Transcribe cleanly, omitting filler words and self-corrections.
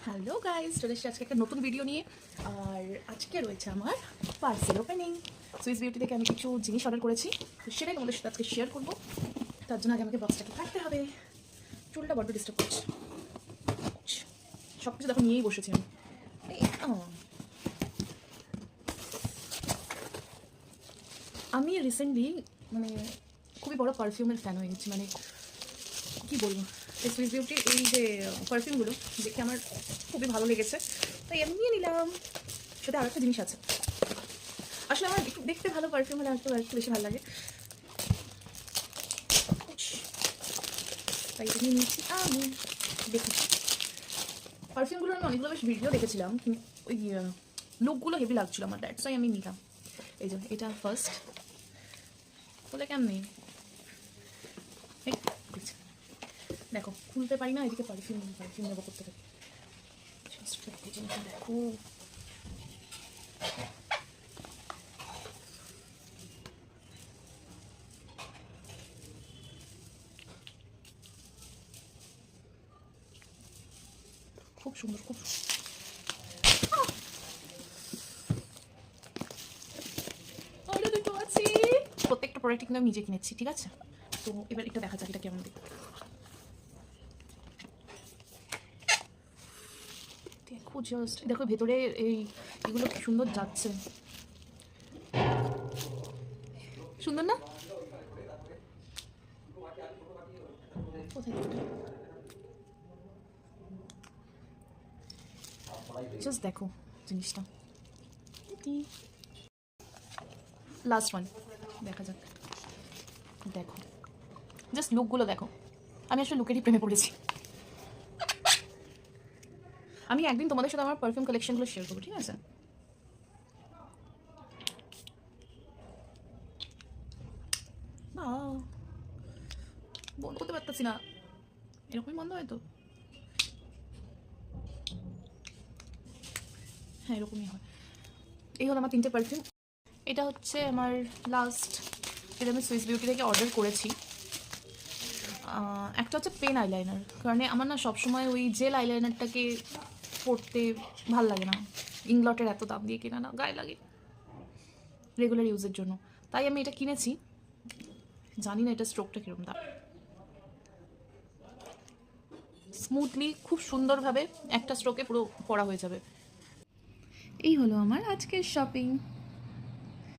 Hello guys, চলে এসেছি আজকে একটা নতুন ভিডিও নিয়ে। আর আজকে রয়েছে আমার পার্সেল ওপেনিং। সুইস বিউটি থেকে আমি কিছু জিনিস অর্ডার করেছি, তো সেটাই তোমাদের সাথে আজকে শেয়ার করবো। তার জন্য আগে আমাকে বক্সটাকে কাটতে হবে। চুলটা বড্ড ডিস্টার্ব করছে, সব কিছু দেখো নিয়েই বসেছি আমি। আমি রিসেন্টলি মানে খুবই বড় পারফিউমের ফ্যান হয়ে গেছি। মানে কী বলবো, এই সুইস বিউটির এই যে পারফিউমগুলো দেখে আমার খুবই ভালো লেগেছে, তাই আমি নিয়ে নিলাম। সেটা আর একটা জিনিস আছে, আসলে আমার একটু দেখতে ভালো পারফিউম হলে একটু বেশি ভালো লাগে, তাই এটা নিয়ে নিচ্ছি। আমি দেখেছি পারফিউমগুলো, আমি অনেকগুলো বেশ ভিডিও দেখেছিলাম, ওই লুকগুলো হেভি লাগছিলো আমার, দ্যাটস ওয়াই আমি নিলাম। এই যে এটা ফার্স্ট, বলে কেমনি দেখো, খুলতে পারি না, এদিকে পারফিউম নেবো করতে পারি। দেখো খুব সুন্দর, খুব আছে। প্রত্যেকটা প্রোডাক্ট কিন্তু আমি নিজে কিনেছি, ঠিক আছে? তো এবার এটা দেখা যাক এটা কেমন দেখতে। দেখো জাস্ট দেখো ভেতরে এগুলো কি সুন্দর যাচ্ছে, সুন্দর না? কোথায় জাস্ট দেখো জিনিসটা। লাস্ট ওয়ান দেখা যাক, দেখো জাস্ট লুকগুলো দেখো। আমি আসলে লুকেরই প্রেমে পড়েছি। আমি একদিন তোমাদের সাথে আমার পারফিউম কালেকশনগুলো শেয়ার করবো, ঠিক আছে? বন্ধ করতে পারতেছি না, এরকমই বন্ধ হয় তো? হ্যাঁ, এরকমই হয়। এই হলো আমার 3টে পারফিউম। এটা হচ্ছে আমার লাস্ট, যেটা আমি সুইস বিউটি থেকে অর্ডার করেছি। একটা হচ্ছে পেন আইলাইনার, কারণ আমার না সবসময় ওই জেল আইলাইনারটাকে পরতে ভাল লাগে না, ইংলটের এত দাম দিয়ে কেনা না, গায়ে লাগে রেগুলার ইউজের জন্য, তাই আমি এটা কিনেছি। জানি না এটা স্ট্রোকটা কীরকম, দাম স্মুথলি খুব সুন্দরভাবে একটা স্ট্রোকে পুরো পড়া হয়ে যাবে। এই হলো আমার আজকের শপিং।